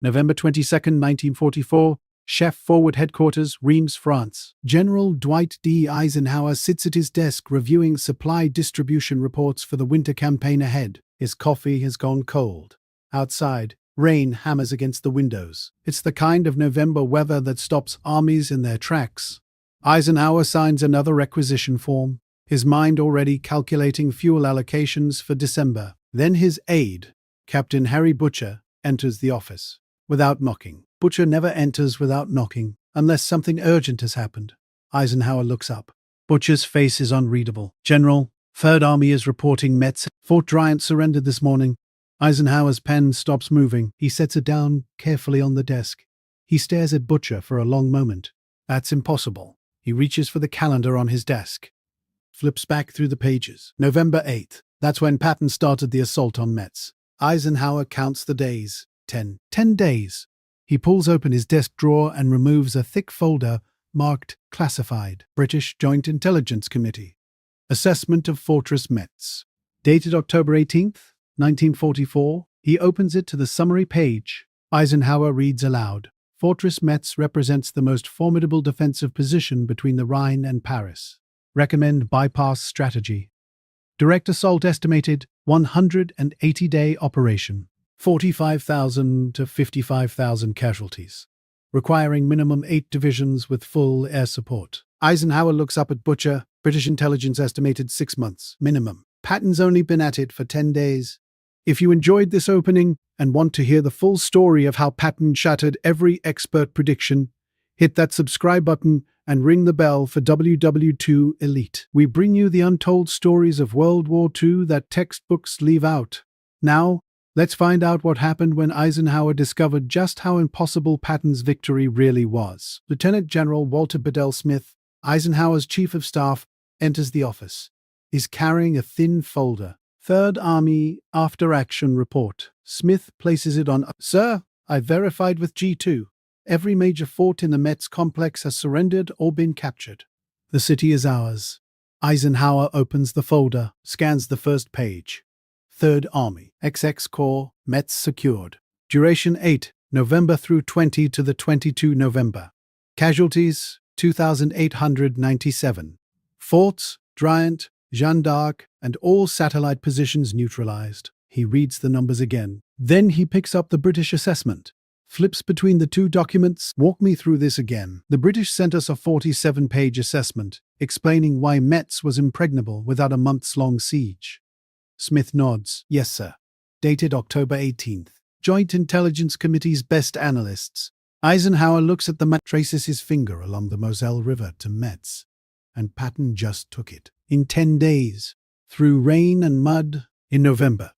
November 22nd, 1944, Chef Forward Headquarters, Reims, France. General Dwight D. Eisenhower sits at his desk reviewing supply distribution reports for the winter campaign ahead. His coffee has gone cold. Outside, rain hammers against the windows. It's the kind of November weather that stops armies in their tracks. Eisenhower signs another requisition form, his mind already calculating fuel allocations for December. Then his aide, Captain Harry Butcher, enters the office. Without knocking. Butcher never enters without knocking, unless something urgent has happened. Eisenhower looks up. Butcher's face is unreadable. General, Third Army is reporting Metz. Fort Driant surrendered this morning. Eisenhower's pen stops moving. He sets it down carefully on the desk. He stares at Butcher for a long moment. That's impossible. He reaches for the calendar on his desk. Flips back through the pages. November 8th. That's when Patton started the assault on Metz. Eisenhower counts the days. 10 days. He pulls open his desk drawer and removes a thick folder marked Classified. British Joint Intelligence Committee. Assessment of Fortress Metz. Dated October 18th, 1944. He opens it to the summary page. Eisenhower reads aloud. Fortress Metz represents the most formidable defensive position between the Rhine and Paris. Recommend bypass strategy. Direct assault estimated 180-day operation. 45,000 to 55,000 casualties, requiring minimum 8 divisions with full air support. Eisenhower looks up at Butcher. British intelligence estimated 6 months, minimum. Patton's only been at it for 10 days. If you enjoyed this opening and want to hear the full story of how Patton shattered every expert prediction, hit that subscribe button and ring the bell for WW2 Elite. We bring you the untold stories of World War II that textbooks leave out. Now, let's find out what happened when Eisenhower discovered just how impossible Patton's victory really was. Lieutenant General Walter Bedell Smith, Eisenhower's chief of staff, enters the office. He's carrying a thin folder. Third Army After Action Report. Smith places it on. Sir, I verified with G2. Every major fort in the Metz complex has surrendered or been captured. The city is ours. Eisenhower opens the folder, scans the first page. Third Army, XX Corps, Metz secured. Duration 8, November through 20 to the 22 November. Casualties, 2,897. Forts, Driant, Jeanne d'Arc, and all satellite positions neutralized. He reads the numbers again. Then he picks up the British assessment. Flips between the two documents. Walk me through this again. The British sent us a 47-page assessment, explaining why Metz was impregnable without a months-long siege. Smith nods. Yes, sir. Dated October 18th. Joint Intelligence Committee's best analysts. Eisenhower looks at the map, traces his finger along the Moselle River to Metz. And Patton just took it. In 10 days. Through rain and mud. In November.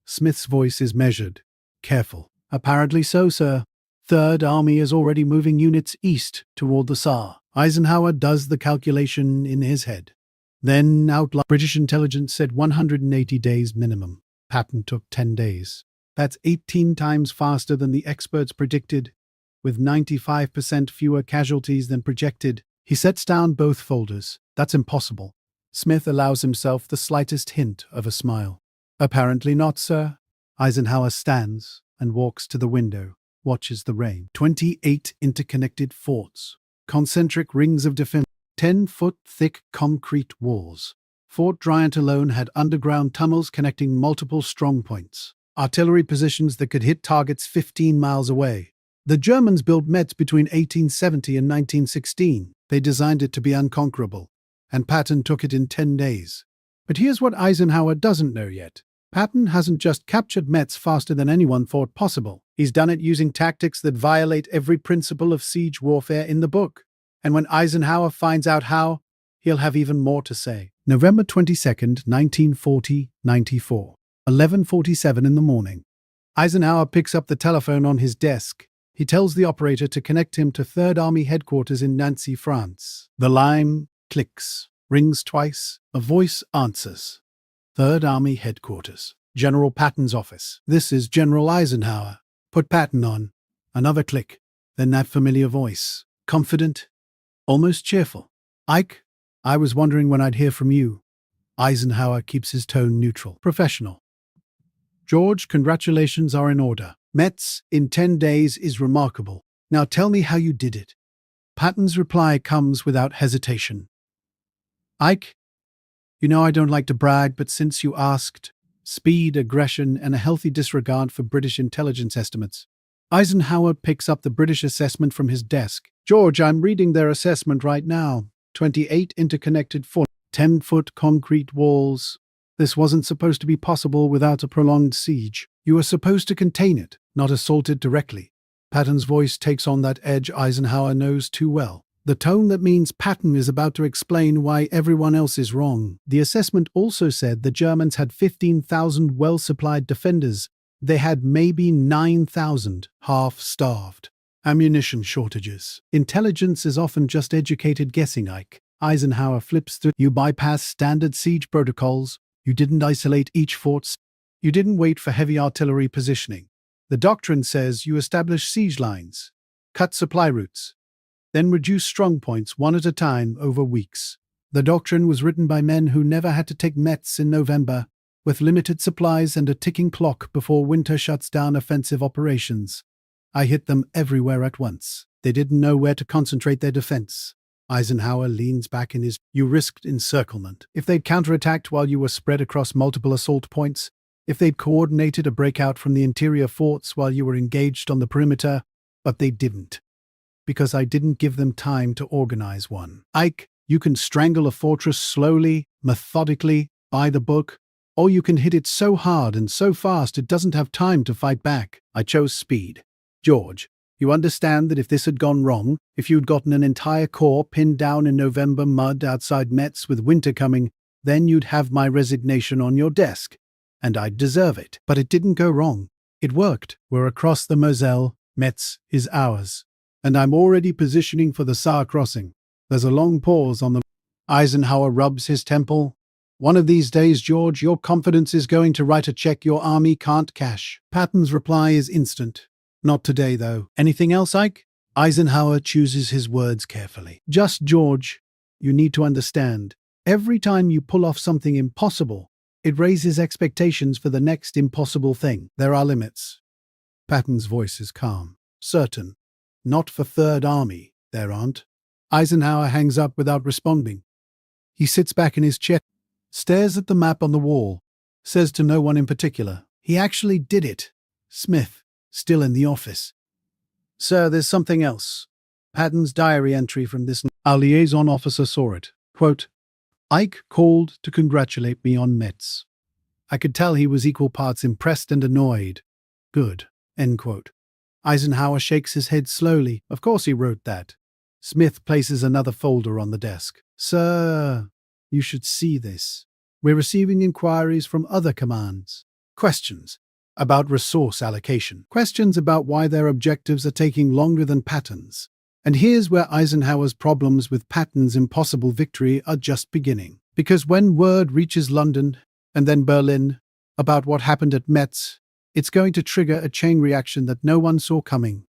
Smith's voice is measured. Careful. Apparently so, sir. Third Army is already moving units east toward the Saar. Eisenhower does the calculation in his head. Then outline. British intelligence said 180 days minimum. Patton took 10 days. That's 18 times faster than the experts predicted, with 95% fewer casualties than projected. He sets down both folders. That's impossible. Smith allows himself the slightest hint of a smile. Apparently not, sir. Eisenhower stands and walks to the window, watches the rain. 28 interconnected forts. Concentric rings of defense. 10-foot thick concrete walls. Fort Driant alone had underground tunnels connecting multiple strongpoints. Artillery positions that could hit targets 15 miles away. The Germans built Metz between 1870 and 1916. They designed it to be unconquerable, and Patton took it in 10 days. But here's what Eisenhower doesn't know yet. Patton hasn't just captured Metz faster than anyone thought possible. He's done it using tactics that violate every principle of siege warfare in the book. And when Eisenhower finds out how, he'll have even more to say. November 22nd, 1940-94. 11:47 in the morning. Eisenhower picks up the telephone on his desk. He tells the operator to connect him to Third Army headquarters in Nancy, France. The line clicks, rings twice. A voice answers. Third Army headquarters. General Patton's office. This is General Eisenhower. Put Patton on. Another click. Then that familiar voice. Confident. Almost cheerful. Ike, I was wondering when I'd hear from you. Eisenhower keeps his tone neutral. Professional. George, congratulations are in order. Metz in 10 days is remarkable. Now tell me how you did it. Patton's reply comes without hesitation. Ike, you know I don't like to brag, but since you asked, speed, aggression, and a healthy disregard for British intelligence estimates. Eisenhower picks up the British assessment from his desk. George, I'm reading their assessment right now. 28 interconnected 10-foot concrete walls. This wasn't supposed to be possible without a prolonged siege. You were supposed to contain it, not assault it directly. Patton's voice takes on that edge Eisenhower knows too well. The tone that means Patton is about to explain why everyone else is wrong. The assessment also said the Germans had 15,000 well-supplied defenders. They had maybe 9,000, half-starved. Ammunition shortages. Intelligence is often just educated guessing, Ike. Eisenhower flips through. You bypass standard siege protocols. You didn't isolate each fort. You didn't wait for heavy artillery positioning. The doctrine says you establish siege lines, cut supply routes, then reduce strongpoints one at a time over weeks. The doctrine was written by men who never had to take Metz in November, with limited supplies and a ticking clock before winter shuts down offensive operations. I hit them everywhere at once. They didn't know where to concentrate their defense. Eisenhower leans back in his, you risked encirclement. If they'd counterattacked while you were spread across multiple assault points, if they'd coordinated a breakout from the interior forts while you were engaged on the perimeter, but they didn't. Because I didn't give them time to organize one. Ike, you can strangle a fortress slowly, methodically, by the book, or you can hit it so hard and so fast it doesn't have time to fight back. I chose speed. George, you understand that if this had gone wrong, if you'd gotten an entire corps pinned down in November mud outside Metz with winter coming, then you'd have my resignation on your desk. And I'd deserve it. But it didn't go wrong. It worked. We're across the Moselle. Metz is ours. And I'm already positioning for the Saar crossing. There's a long pause on the... Eisenhower rubs his temple. One of these days, George, your confidence is going to write a check your army can't cash. Patton's reply is instant. Not today, though. Anything else, Ike? Eisenhower chooses his words carefully. Just, George, you need to understand. Every time you pull off something impossible, it raises expectations for the next impossible thing. There are limits. Patton's voice is calm. Certain. Not for Third Army, there aren't. Eisenhower hangs up without responding. He sits back in his chair, stares at the map on the wall, says to no one in particular, he actually did it. Smith, still in the office. Sir, there's something else. Patton's diary entry from this. Our liaison officer saw it. Quote, Ike called to congratulate me on Metz. I could tell he was equal parts impressed and annoyed. Good. End quote. Eisenhower shakes his head slowly. Of course he wrote that. Smith places another folder on the desk. Sir, you should see this. We're receiving inquiries from other commands. Questions about resource allocation. Questions about why their objectives are taking longer than Patton's. And here's where Eisenhower's problems with Patton's impossible victory are just beginning. Because when word reaches London, and then Berlin, about what happened at Metz, it's going to trigger a chain reaction that no one saw coming.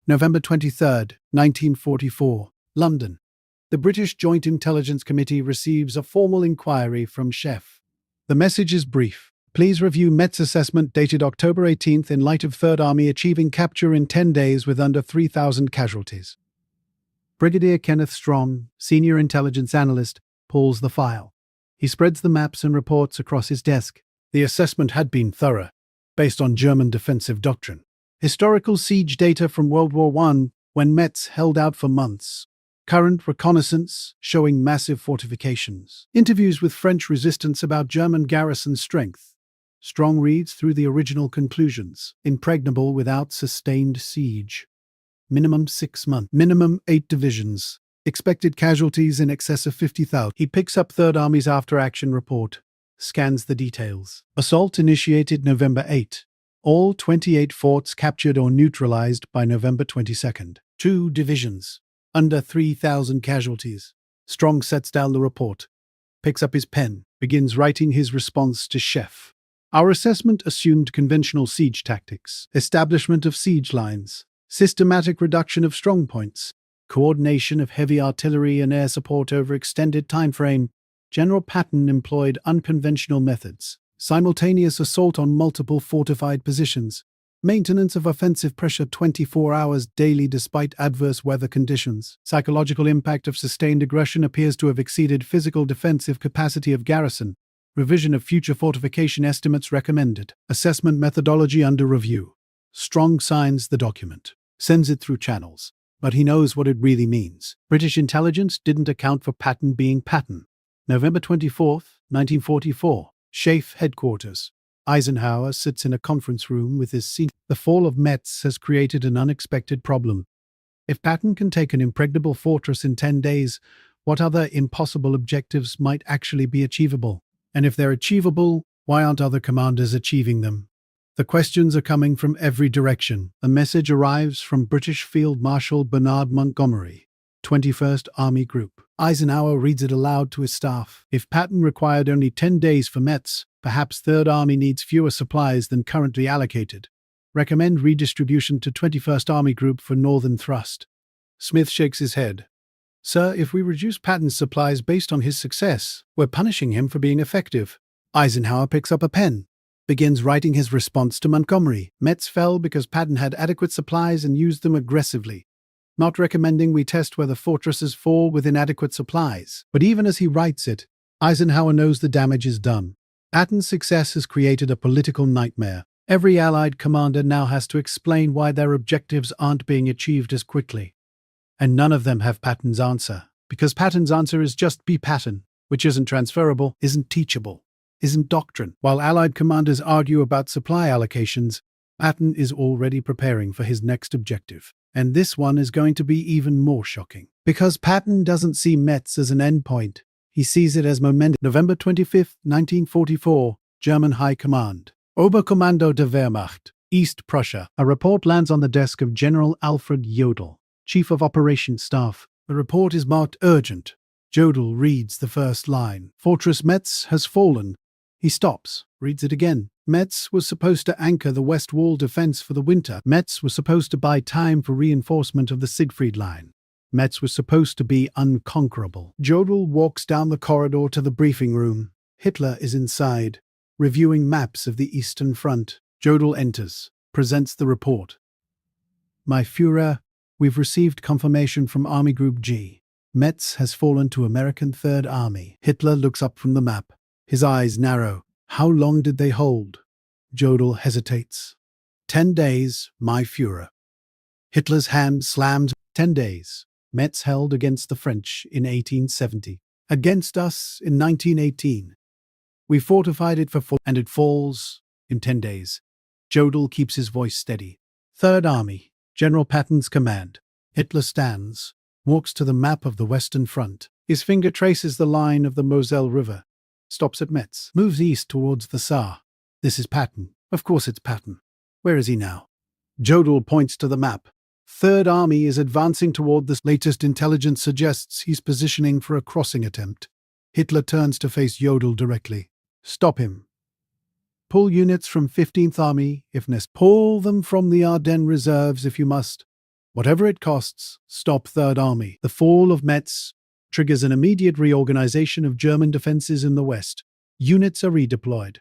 November 23rd, 1944, London. The British Joint Intelligence Committee receives a formal inquiry from Chef. The message is brief. Please review Metz assessment dated October 18th in light of Third Army achieving capture in 10 days with under 3,000 casualties. Brigadier Kenneth Strong, senior intelligence analyst, pulls the file. He spreads the maps and reports across his desk. The assessment had been thorough, based on German defensive doctrine. Historical siege data from World War I, when Metz held out for months. Current reconnaissance showing massive fortifications. Interviews with French resistance about German garrison strength. Strong reads through the original conclusions. Impregnable without sustained siege. Minimum 6 months. Minimum 8 divisions. Expected casualties in excess of 50,000. He picks up Third Army's after-action report. Scans the details. Assault initiated November 8. All 28 forts captured or neutralized by November 22nd. 2 divisions. Under 3,000 casualties. Strong sets down the report. Picks up his pen. Begins writing his response to Chef. Our assessment assumed conventional siege tactics. Establishment of siege lines. Systematic reduction of strongpoints. Coordination of heavy artillery and air support over extended time frame. General Patton employed unconventional methods. Simultaneous assault on multiple fortified positions. Maintenance of offensive pressure 24 hours daily despite adverse weather conditions. Psychological impact of sustained aggression appears to have exceeded physical defensive capacity of garrison. Revision of future fortification estimates recommended. Assessment methodology under review. Strong signs the document. Sends it through channels. But he knows what it really means. British intelligence didn't account for Patton being Patton. November 24, 1944. SHAEF headquarters. Eisenhower sits in a conference room with his senior. The fall of Metz has created an unexpected problem. If Patton can take an impregnable fortress in 10 days, what other impossible objectives might actually be achievable? And if they're achievable, why aren't other commanders achieving them? The questions are coming from every direction. A message arrives from British Field Marshal Bernard Montgomery, 21st Army Group. Eisenhower reads it aloud to his staff. If Patton required only 10 days for Metz, perhaps 3rd Army needs fewer supplies than currently allocated. Recommend redistribution to 21st Army Group for Northern Thrust. Smith shakes his head. Sir, if we reduce Patton's supplies based on his success, we're punishing him for being effective. Eisenhower picks up a pen, begins writing his response to Montgomery. Metz fell because Patton had adequate supplies and used them aggressively. Not recommending we test whether fortresses fall with inadequate supplies. But even as he writes it, Eisenhower knows the damage is done. Patton's success has created a political nightmare. Every Allied commander now has to explain why their objectives aren't being achieved as quickly. And none of them have Patton's answer. Because Patton's answer is just be Patton, which isn't transferable, isn't teachable, isn't doctrine. While Allied commanders argue about supply allocations, Patton is already preparing for his next objective. And this one is going to be even more shocking. Because Patton doesn't see Metz as an endpoint. He sees it as momentum. November 25, 1944, German High Command. Oberkommando der Wehrmacht, East Prussia. A report lands on the desk of General Alfred Jodl, Chief of Operations Staff. The report is marked urgent. Jodl reads the first line. Fortress Metz has fallen. He stops, reads it again. Metz was supposed to anchor the West Wall defense for the winter. Metz was supposed to buy time for reinforcement of the Siegfried Line. Metz was supposed to be unconquerable. Jodl walks down the corridor to the briefing room. Hitler is inside, reviewing maps of the Eastern Front. Jodl enters, presents the report. My Führer, we've received confirmation from Army Group G. Metz has fallen to American Third Army. Hitler looks up from the map. His eyes narrow. How long did they hold? Jodl hesitates. 10 days, my Führer. Hitler's hand slams. 10 days. Metz held against the French in 1870. Against us in 1918. We fortified it for 4, and it falls in 10 days. Jodl keeps his voice steady. Third Army, General Patton's command. Hitler stands, walks to the map of the Western Front. His finger traces the line of the Moselle River. Stops at Metz, moves east towards the Saar. This is Patton. Of course it's Patton. Where is he now? Jodl points to the map. Third Army is advancing toward the latest intelligence suggests he's positioning for a crossing attempt. Hitler turns to face Jodl directly. Stop him. Pull units from 15th Army, if necessary. Pull them from the Ardennes reserves if you must. Whatever it costs, stop Third Army. The fall of Metz triggers an immediate reorganization of German defenses in the West. Units are redeployed.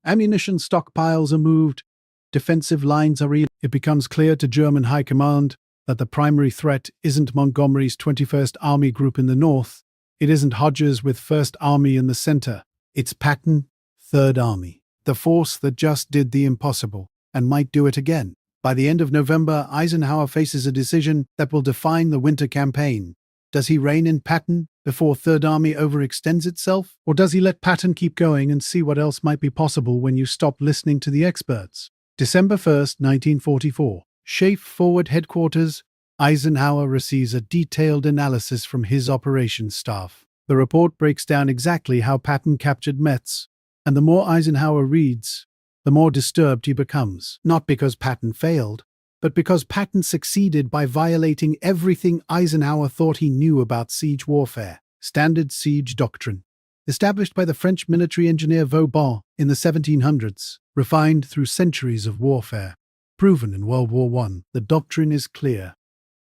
Ammunition stockpiles are moved. Defensive lines are It becomes clear to German High Command that the primary threat isn't Montgomery's 21st Army Group in the north. It isn't Hodges with 1st Army in the center. It's Patton, 3rd Army. The force that just did the impossible, and might do it again. By the end of November, Eisenhower faces a decision that will define the winter campaign. Does he rein in Patton before Third Army overextends itself? Or does he let Patton keep going and see what else might be possible when you stop listening to the experts? December 1st, 1944. SHAEF Forward Headquarters. Eisenhower receives a detailed analysis from his operations staff. The report breaks down exactly how Patton captured Metz, and the more Eisenhower reads, the more disturbed he becomes. Not because Patton failed, but because Patton succeeded by violating everything Eisenhower thought he knew about siege warfare. Standard siege doctrine, established by the French military engineer Vauban in the 1700s, refined through centuries of warfare. Proven in World War I, the doctrine is clear.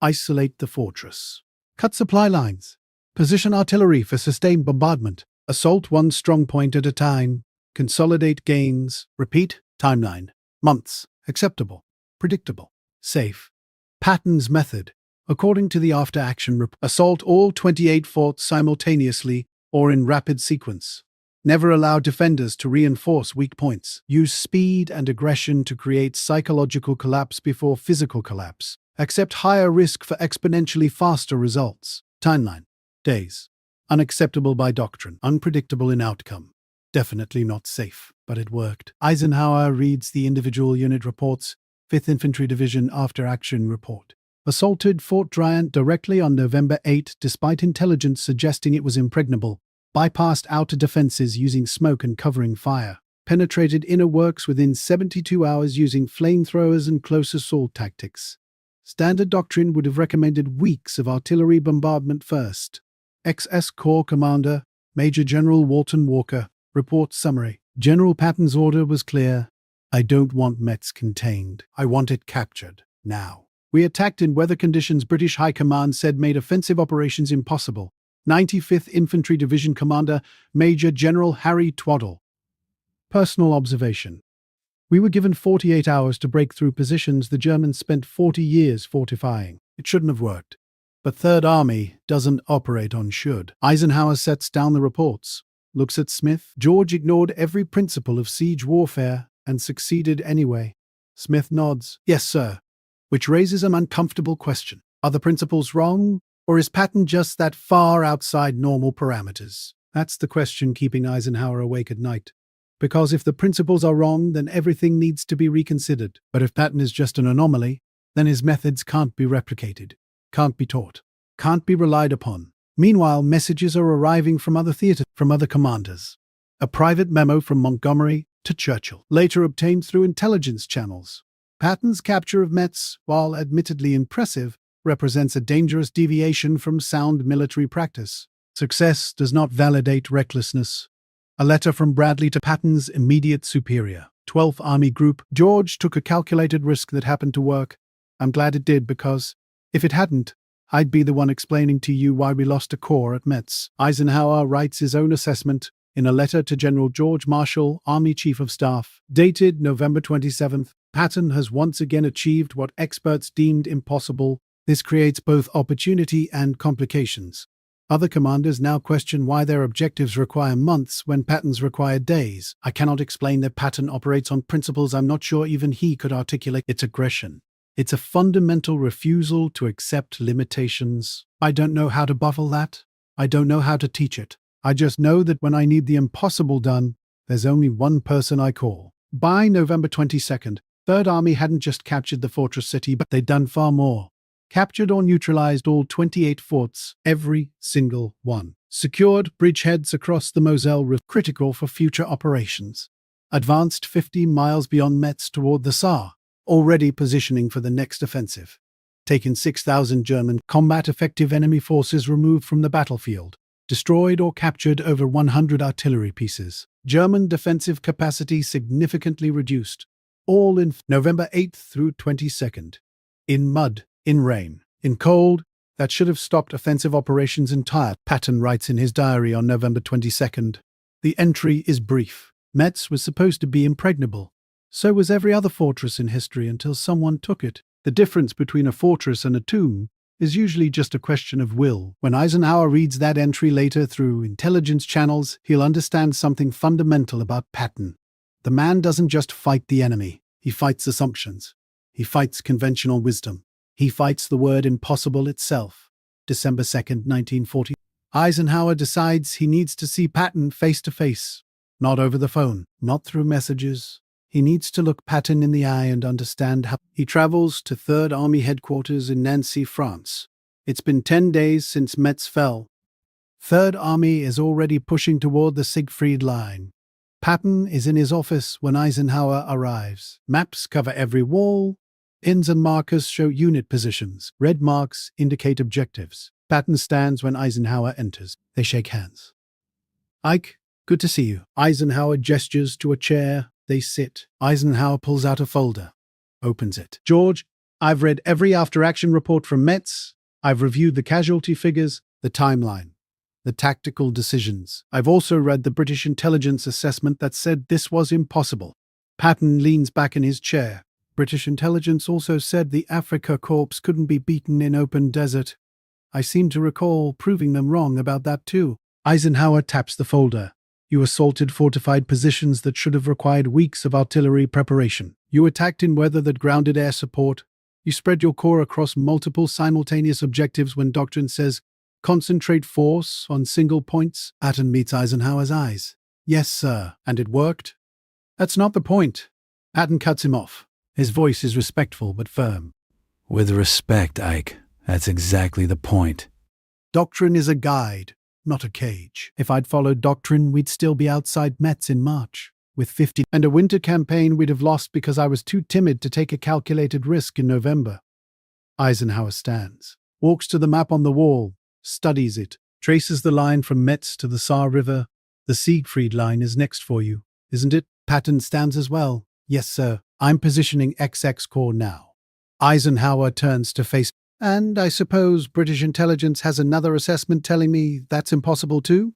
Isolate the fortress. Cut supply lines. Position artillery for sustained bombardment. Assault one strong point at a time. Consolidate gains. Repeat. Timeline. Months. acceptable, predictable, safe. Patton's method. According to the after-action report, assault all 28 forts simultaneously or in rapid sequence. Never allow defenders to reinforce weak points. Use speed and aggression to create psychological collapse before physical collapse. Accept higher risk for exponentially faster results. Timeline. Days. Unacceptable by doctrine. Unpredictable in outcome. Definitely not safe, but it worked. Eisenhower reads the individual unit reports. 5th Infantry Division after-action report. Assaulted Fort Bryant directly on November 8 despite intelligence suggesting it was impregnable. Bypassed outer defenses using smoke and covering fire. Penetrated inner works within 72 hours using flamethrowers and close assault tactics. Standard doctrine would have recommended weeks of artillery bombardment first. XS Corps Commander, Major General Walton Walker, report summary. General Patton's order was clear. I don't want Metz contained. I want it captured, now. We attacked in weather conditions British High Command said made offensive operations impossible. 95th Infantry Division Commander, Major General Harry Twaddle. Personal observation. We were given 48 hours to break through positions the Germans spent 40 years fortifying. It shouldn't have worked. But Third Army doesn't operate on should. Eisenhower sets down the reports. Looks at Smith. George ignored every principle of siege warfare and succeeded anyway. Smith nods. Yes, sir. Which raises an uncomfortable question. Are the principles wrong? Or is Patton just that far outside normal parameters? That's the question keeping Eisenhower awake at night. Because if the principles are wrong, then everything needs to be reconsidered. But if Patton is just an anomaly, then his methods can't be replicated, can't be taught, can't be relied upon. Meanwhile, messages are arriving from other theaters, from other commanders. A private memo from Montgomery to Churchill, later obtained through intelligence channels. Patton's capture of Metz, while admittedly impressive, represents a dangerous deviation from sound military practice. Success does not validate recklessness. A letter from Bradley to Patton's immediate superior, 12th Army Group. George took a calculated risk that happened to work. I'm glad it did because, if it hadn't, I'd be the one explaining to you why we lost a corps at Metz. Eisenhower writes his own assessment in a letter to General George Marshall, Army Chief of Staff, dated November 27th. Patton has once again achieved what experts deemed impossible. This creates both opportunity and complications. Other commanders now question why their objectives require months when Patton's require days. I cannot explain that Patton operates on principles I'm not sure even he could articulate. It's aggression. It's a fundamental refusal to accept limitations. I don't know how to bottle that. I don't know how to teach it. I just know that when I need the impossible done, there's only one person I call. By November 22nd, Third Army hadn't just captured the fortress city, but they'd done far more. Captured or neutralized all 28 forts, every single one. Secured bridgeheads across the Moselle River, critical for future operations. Advanced 50 miles beyond Metz toward the Saar, already positioning for the next offensive. Taken 6,000 German combat-effective enemy forces removed from the battlefield. Destroyed or captured over 100 artillery pieces. German defensive capacity significantly reduced. All in November 8th through 22nd. In mud. In rain, in cold, that should have stopped offensive operations entirely. Patton writes in his diary on November 22nd. The entry is brief. Metz was supposed to be impregnable. So was every other fortress in history until someone took it. The difference between a fortress and a tomb is usually just a question of will. When Eisenhower reads that entry later through intelligence channels, he'll understand something fundamental about Patton. The man doesn't just fight the enemy. He fights assumptions. He fights conventional wisdom. He fights the word impossible itself. December 2nd, 1940. Eisenhower decides he needs to see Patton face to face. Not over the phone, not through messages. He needs to look Patton in the eye and understand how. He travels to 3rd Army headquarters in Nancy, France. It's been 10 days since Metz fell. 3rd Army is already pushing toward the Siegfried Line. Patton is in his office when Eisenhower arrives. Maps cover every wall. Pins and markers show unit positions. Red marks indicate objectives. Patton stands when Eisenhower enters. They shake hands. Ike, good to see you. Eisenhower gestures to a chair. They sit. Eisenhower pulls out a folder. Opens it. George, I've read every after-action report from Metz. I've reviewed the casualty figures, the timeline, the tactical decisions. I've also read the British intelligence assessment that said this was impossible. Patton leans back in his chair. British intelligence also said the Afrika Corps couldn't be beaten in open desert. I seem to recall proving them wrong about that too. Eisenhower taps the folder. You assaulted fortified positions that should have required weeks of artillery preparation. You attacked in weather that grounded air support. You spread your corps across multiple simultaneous objectives when doctrine says, concentrate force on single points. Patton meets Eisenhower's eyes. Yes, sir. And it worked? That's not the point. Patton cuts him off. His voice is respectful but firm. With respect, Ike, that's exactly the point. Doctrine is a guide, not a cage. If I'd followed doctrine, we'd still be outside Metz in March, with 50, and a winter campaign we'd have lost because I was too timid to take a calculated risk in November. Eisenhower stands, walks to the map on the wall, studies it, traces the line from Metz to the Saar River. The Siegfried line is next for you, isn't it? Patton stands as well. Yes, sir. I'm positioning XX Corps now. Eisenhower turns to face, and I suppose British intelligence has another assessment telling me that's impossible too?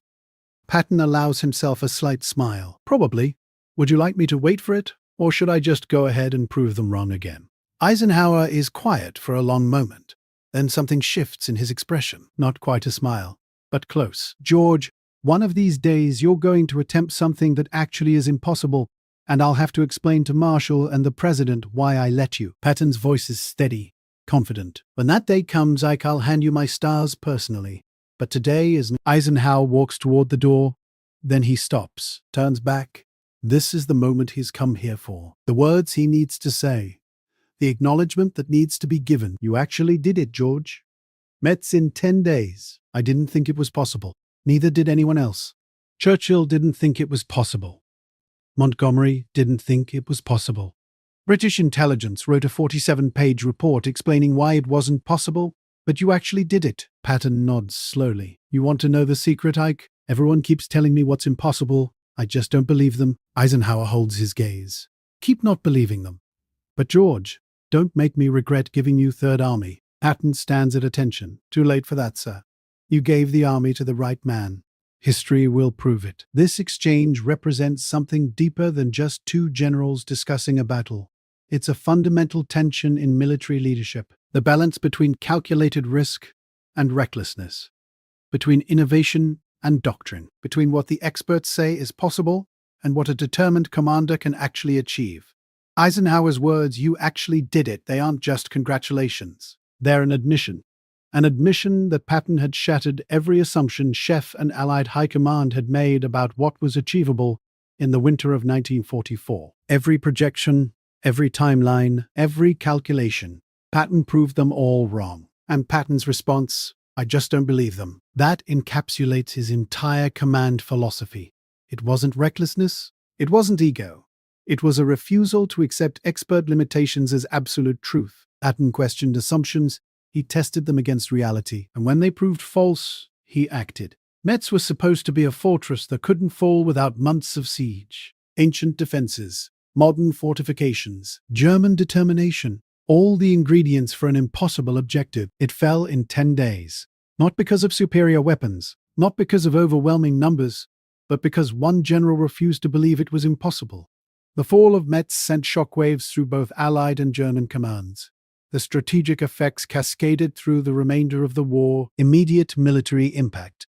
Patton allows himself a slight smile. Probably. Would you like me to wait for it, or should I just go ahead and prove them wrong again? Eisenhower is quiet for a long moment. Then something shifts in his expression. Not quite a smile, but close. George, one of these days you're going to attempt something that actually is impossible, and I'll have to explain to Marshall and the President why I let you. Patton's voice is steady, confident. When that day comes, Ike, I'll hand you my stars personally. But today is... Eisenhower walks toward the door. Then he stops, turns back. This is the moment he's come here for. The words he needs to say. The acknowledgement that needs to be given. You actually did it, George. Metz in 10 days. I didn't think it was possible. Neither did anyone else. Churchill didn't think it was possible. Montgomery didn't think it was possible. British intelligence wrote a 47-page report explaining why it wasn't possible, but you actually did it. Patton nods slowly. You want to know the secret, Ike? Everyone keeps telling me what's impossible. I just don't believe them. Eisenhower holds his gaze. Keep not believing them. But George, don't make me regret giving you Third Army. Patton stands at attention. Too late for that, sir. You gave the army to the right man. History will prove it. This exchange represents something deeper than just two generals discussing a battle. It's a fundamental tension in military leadership, the balance between calculated risk and recklessness, between innovation and doctrine, between what the experts say is possible and what a determined commander can actually achieve. Eisenhower's words, you actually did it, they aren't just congratulations. They're an admission. An admission that Patton had shattered every assumption Chef and Allied High Command had made about what was achievable in the winter of 1944. Every projection, every timeline, every calculation, Patton proved them all wrong. And Patton's response, I just don't believe them. That encapsulates his entire command philosophy. It wasn't recklessness, it wasn't ego. It was a refusal to accept expert limitations as absolute truth. Patton questioned assumptions. He tested them against reality, and when they proved false, he acted. Metz was supposed to be a fortress that couldn't fall without months of siege. Ancient defenses, modern fortifications, German determination, all the ingredients for an impossible objective. It fell in 10 days. Not because of superior weapons, not because of overwhelming numbers, but because one general refused to believe it was impossible. The fall of Metz sent shockwaves through both Allied and German commands. The strategic effects cascaded through the remainder of the war. Immediate military impact.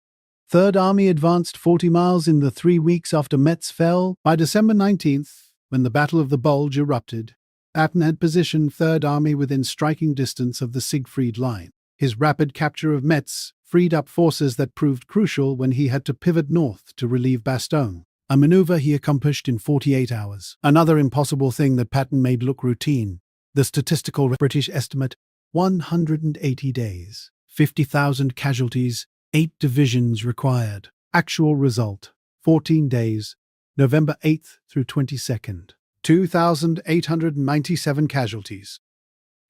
Third Army advanced 40 miles in the 3 weeks after Metz fell. By December 19th, when the Battle of the Bulge erupted, Patton had positioned Third Army within striking distance of the Siegfried Line. His rapid capture of Metz freed up forces that proved crucial when he had to pivot north to relieve Bastogne, a maneuver he accomplished in 48 hours. Another impossible thing that Patton made look routine. The statistical British estimate, 180 days, 50,000 casualties, 8 divisions required. Actual result, 14 days, November 8th through 22nd, 2,897 casualties.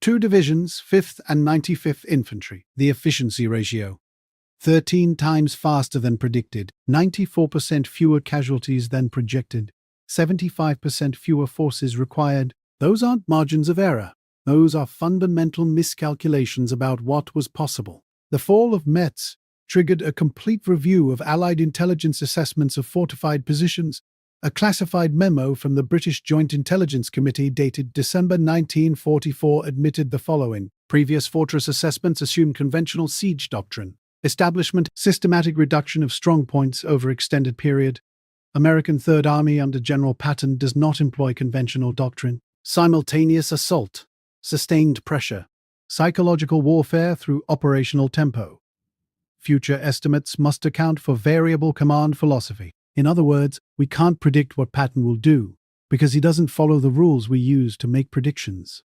2 divisions, 5th and 95th Infantry. The efficiency ratio, 13 times faster than predicted, 94% fewer casualties than projected, 75% fewer forces required. Those aren't margins of error. Those are fundamental miscalculations about what was possible. The fall of Metz triggered a complete review of Allied intelligence assessments of fortified positions, A classified memo from the British Joint Intelligence Committee dated December 1944 admitted the following. Previous fortress assessments assumed conventional siege doctrine. Establishment, systematic reduction of strong points over extended period. American Third Army under General Patton does not employ conventional doctrine. Simultaneous assault. Sustained pressure. Psychological warfare through operational tempo. Future estimates must account for variable command philosophy. In other words, we can't predict what Patton will do, because he doesn't follow the rules we use to make predictions.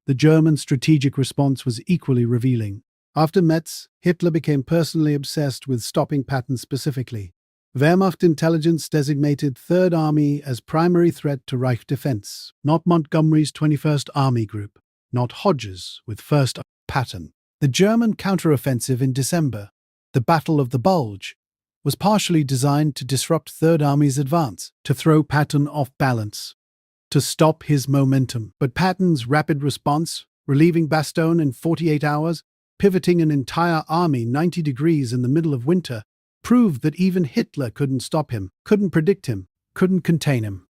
The German strategic response was equally revealing. After Metz, Hitler became personally obsessed with stopping Patton specifically. Wehrmacht intelligence designated Third Army as primary threat to Reich defense, not Montgomery's 21st Army Group, not Hodges with 1st Patton. The German counteroffensive in December, the Battle of the Bulge, was partially designed to disrupt Third Army's advance, to throw Patton off balance, to stop his momentum. But Patton's rapid response, relieving Bastogne in 48 hours, pivoting an entire army 90 degrees in the middle of winter, proved that even Hitler couldn't stop him, couldn't predict him, couldn't contain him.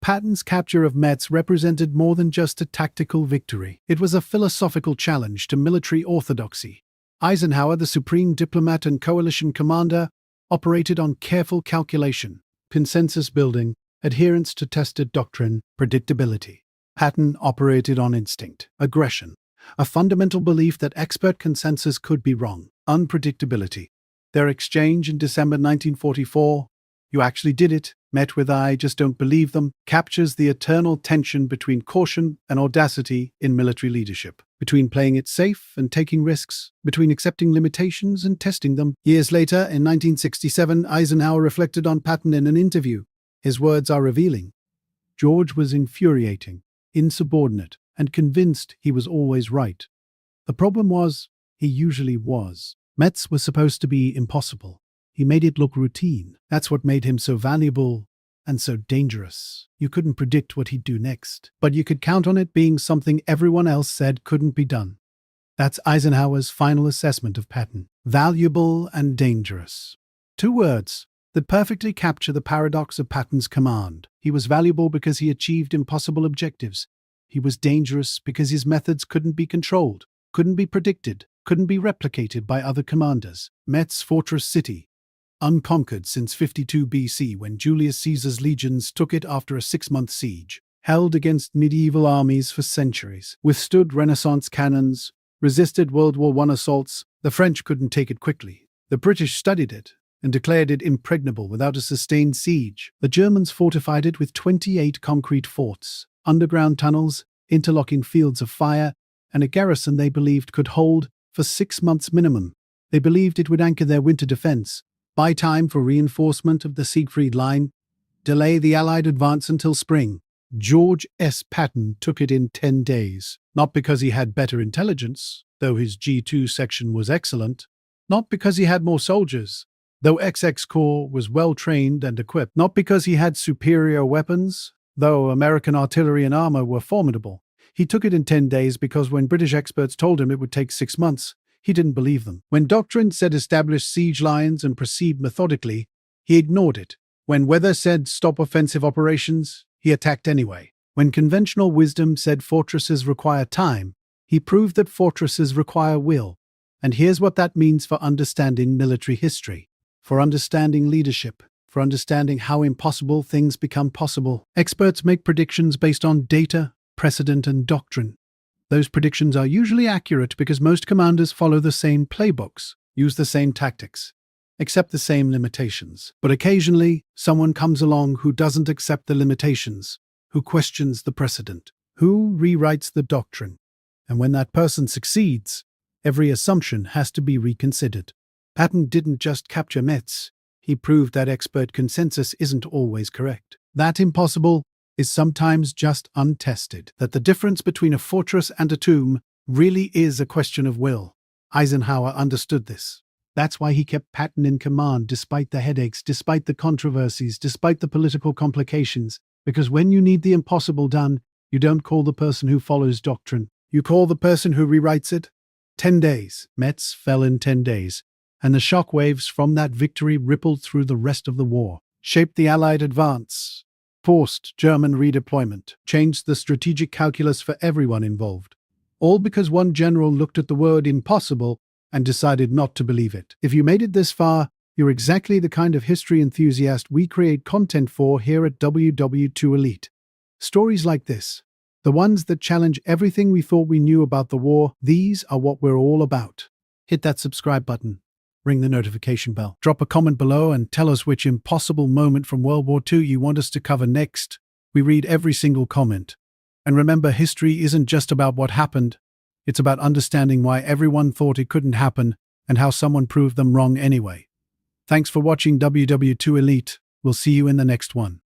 Patton's capture of Metz represented more than just a tactical victory. It was a philosophical challenge to military orthodoxy. Eisenhower, the supreme diplomat and coalition commander, operated on careful calculation, consensus building, adherence to tested doctrine, predictability. Patton operated on instinct, aggression, a fundamental belief that expert consensus could be wrong, unpredictability. Their exchange in December 1944, "You actually did it," met with "I just don't believe them," captures the eternal tension between caution and audacity in military leadership, between playing it safe and taking risks, between accepting limitations and testing them. Years later, in 1967, Eisenhower reflected on Patton in an interview. His words are revealing. George was infuriating, insubordinate, and convinced he was always right. The problem was, he usually was. Metz was supposed to be impossible. He made it look routine. That's what made him so valuable and so dangerous. You couldn't predict what he'd do next, but you could count on it being something everyone else said couldn't be done. That's Eisenhower's final assessment of Patton. Valuable and dangerous. Two words that perfectly capture the paradox of Patton's command. He was valuable because he achieved impossible objectives. He was dangerous because his methods couldn't be controlled, couldn't be predicted, couldn't be replicated by other commanders. Metz, fortress city, unconquered since 52 BC when Julius Caesar's legions took it after a 6-month siege, held against medieval armies for centuries, withstood Renaissance cannons, resisted World War I assaults. The French couldn't take it quickly. The British studied it and declared it impregnable without a sustained siege. The Germans fortified it with 28 concrete forts, underground tunnels, interlocking fields of fire, and a garrison they believed could hold for 6 months minimum. They believed it would anchor their winter defense, buy time for reinforcement of the Siegfried Line, delay the Allied advance until spring. George S. Patton took it in 10 days, not because he had better intelligence, though his G2 section was excellent, not because he had more soldiers, though XX Corps was well-trained and equipped, not because he had superior weapons, though American artillery and armor were formidable. He took it in 10 days because when British experts told him it would take 6 months, he didn't believe them. When doctrine said establish siege lines and proceed methodically, he ignored it. When weather said stop offensive operations, he attacked anyway. When conventional wisdom said fortresses require time, he proved that fortresses require will. And here's what that means for understanding military history, for understanding leadership, for understanding how impossible things become possible. Experts make predictions based on data, precedent, and doctrine. Those predictions are usually accurate because most commanders follow the same playbooks, use the same tactics, accept the same limitations. But occasionally, someone comes along who doesn't accept the limitations, who questions the precedent, who rewrites the doctrine. And when that person succeeds, every assumption has to be reconsidered. Patton didn't just capture Metz, he proved that expert consensus isn't always correct. That impossible is sometimes just untested, that the difference between a fortress and a tomb really is a question of will. Eisenhower understood this. That's why he kept Patton in command despite the headaches, despite the controversies, despite the political complications, because when you need the impossible done, you don't call the person who follows doctrine, you call the person who rewrites it. 10 days. Metz fell in 10 days, and the shockwaves from that victory rippled through the rest of the war. shaped the Allied advance, forced German redeployment, changed the strategic calculus for everyone involved. All because one general looked at the word impossible and decided not to believe it. If you made it this far, you're exactly the kind of history enthusiast we create content for here at WW2 Elite. Stories like this, the ones that challenge everything we thought we knew about the war, these are what we're all about. Hit that subscribe button, ring the notification bell, drop a comment below and tell us which impossible moment from World War II you want us to cover next. We read every single comment. And remember, history isn't just about what happened. It's about understanding why everyone thought it couldn't happen and how someone proved them wrong anyway. Thanks for watching WW2 Elite. We'll see you in the next one.